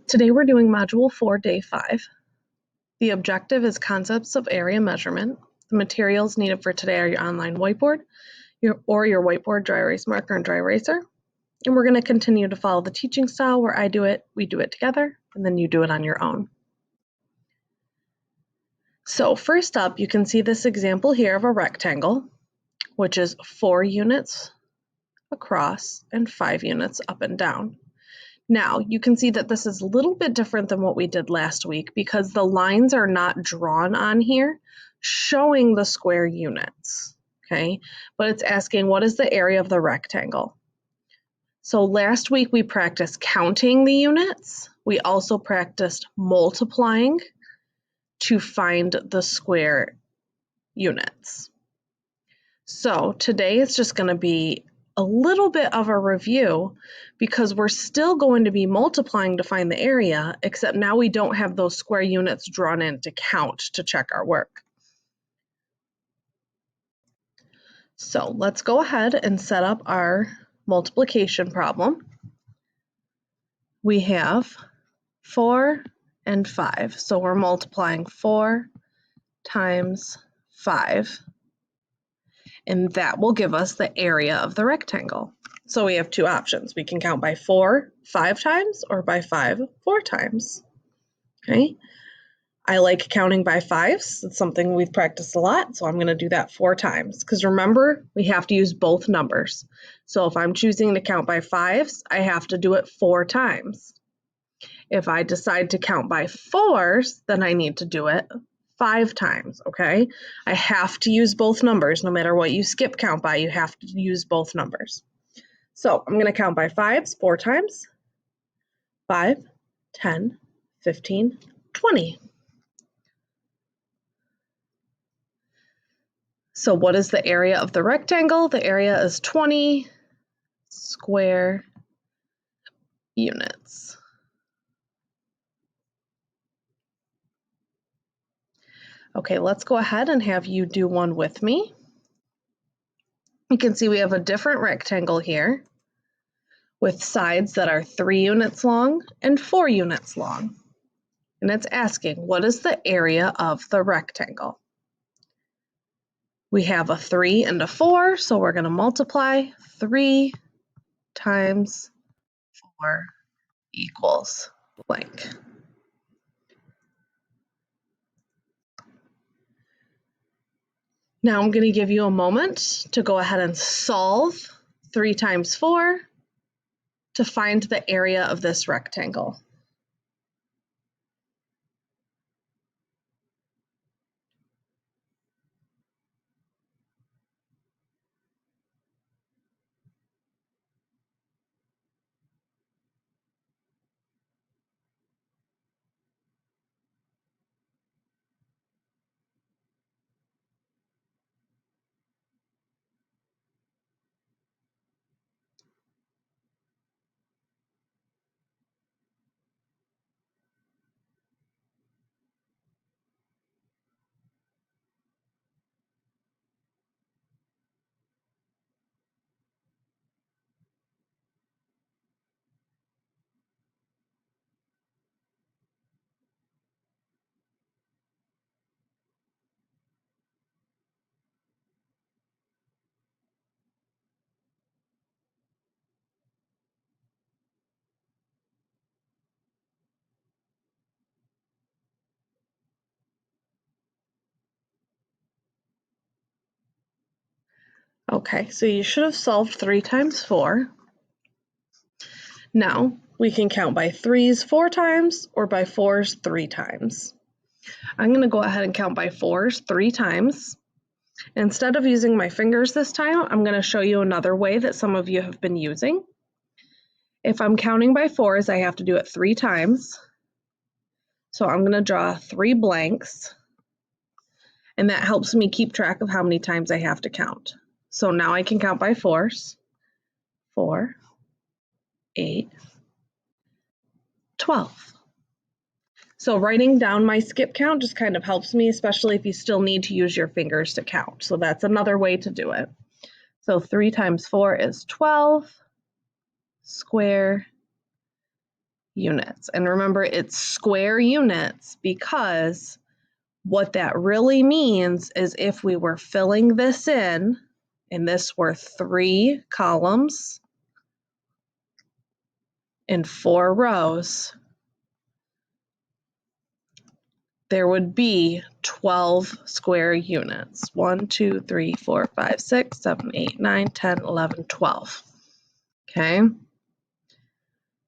Today we're doing Module 4, Day 5. The objective is concepts of area measurement. The materials needed for today are your online whiteboard, your whiteboard dry erase marker and dry eraser. And we're going to continue to follow the teaching style where I do it, we do it together, and then you do it on your own. So first up, you can see this example here of a rectangle, which is 4 units across and 5 units up and down. Now, you can see that this is a little bit different than what we did last week because the lines are not drawn on here showing the square units, okay? But it's asking what is the area of the rectangle. So last week we practiced counting the units. We also practiced multiplying to find the square units. So today it's just going to be a little bit of a review because we're still going to be multiplying to find the area, except now we don't have those square units drawn in to count to check our work. So let's go ahead and set up our multiplication problem. We have 4 and 5, so we're multiplying 4 times 5, and that will give us the area of the rectangle. So we have two options. We can count by 4 5 times or by 5 4 times. Okay. I like counting by 5s. It's something we've practiced a lot, so I'm going to do that 4 times. Because remember, we have to use both numbers. So if I'm choosing to count by 5s, I have to do it 4 times. If I decide to count by 4s, then I need to do it 5 times, okay? I have to use both numbers. No matter what you skip count by, you have to use both numbers. So I'm going to count by 5s 4 times. 5, 10, 15, 20. So what is the area of the rectangle? The area is 20 square units. Okay, let's go ahead and have you do one with me. You can see we have a different rectangle here with sides that are 3 units long and 4 units long. And it's asking, what is the area of the rectangle? We have a 3 and a 4, so we're going to multiply 3 times 4 equals blank. Now I'm going to give you a moment to go ahead and solve 3 times 4 to find the area of this rectangle. Okay, so you should have solved 3 times 4. Now, we can count by 3s 4 times or by 4s 3 times. I'm going to go ahead and count by 4s 3 times. Instead of using my fingers this time, I'm going to show you another way that some of you have been using. If I'm counting by 4s, I have to do it 3 times. So I'm going to draw 3 blanks, and that helps me keep track of how many times I have to count. So now I can count by 4s. 4, 8, 12. So writing down my skip count just kind of helps me, especially if you still need to use your fingers to count. So that's another way to do it. So 3 times 4 is 12. square units. And remember, it's square units because what that really means is if we were filling this in, and this were 3 columns and 4 rows, there would be 12 square units. 1, 2, 3, 4, 5, 6, 7, 8, 9, 10, 11, 12. Okay?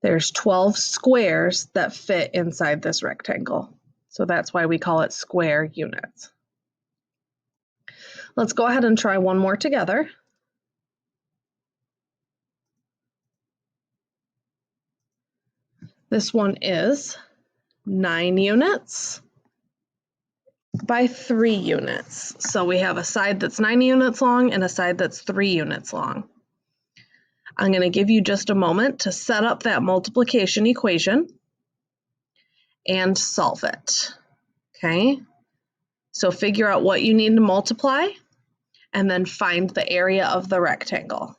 There's 12 squares that fit inside this rectangle. So that's why we call it square units. Let's go ahead and try one more together. This one is 9 units by 3 units. So we have a side that's 9 units long and a side that's 3 units long. I'm going to give you just a moment to set up that multiplication equation and solve it. Okay? So figure out what you need to multiply and then find the area of the rectangle.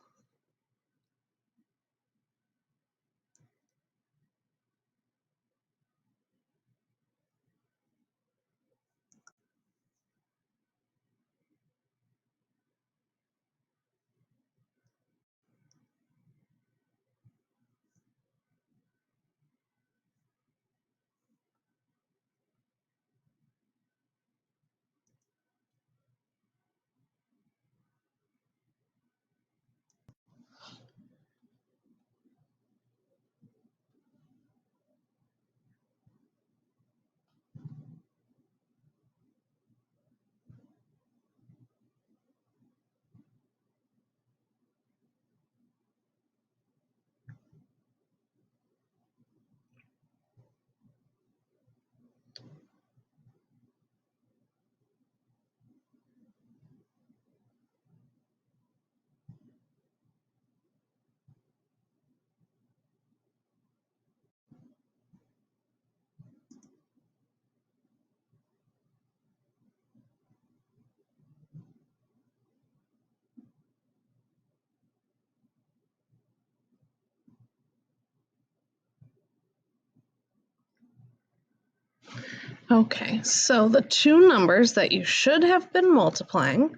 Okay, so the two numbers that you should have been multiplying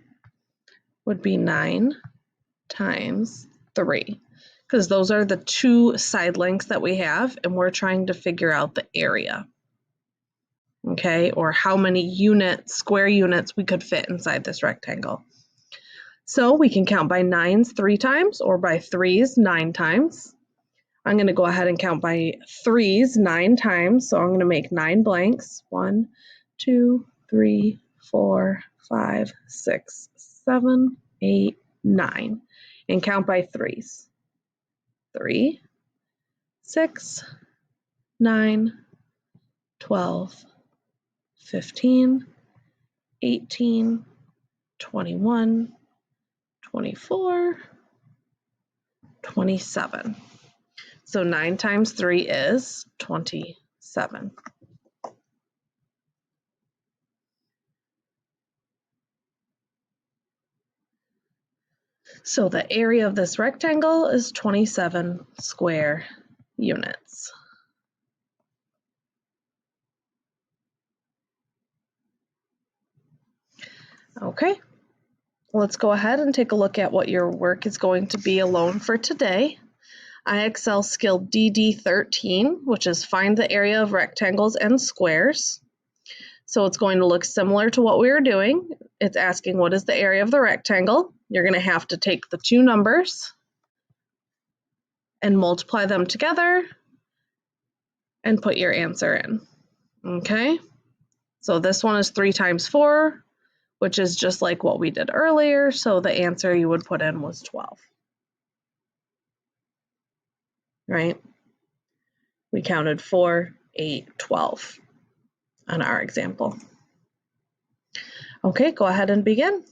would be 9 times 3, because those are the two side lengths that we have, and we're trying to figure out the area, okay, or how many square units we could fit inside this rectangle. So we can count by 9s 3 times or by 3s 9 times. I'm going to go ahead and count by 3s 9 times. So I'm going to make 9 blanks. 1, 2, 3, 4, 5, 6, 7, 8, 9. And count by 3s. 3, 6, 9, 12, 15, 18, 21, 24, 27. So 9 times 3 is 27. So the area of this rectangle is 27 square units. Okay, let's go ahead and take a look at what your work is going to be alone for today. IXL skill DD13, which is find the area of rectangles and squares. So it's going to look similar to what we were doing. It's asking what is the area of the rectangle. You're going to have to take the two numbers and multiply them together and put your answer in. Okay, so this one is 3 times 4, which is just like what we did earlier. So the answer you would put in was 12. Right? We counted 4, 8, 12 on our example. Okay, go ahead and begin.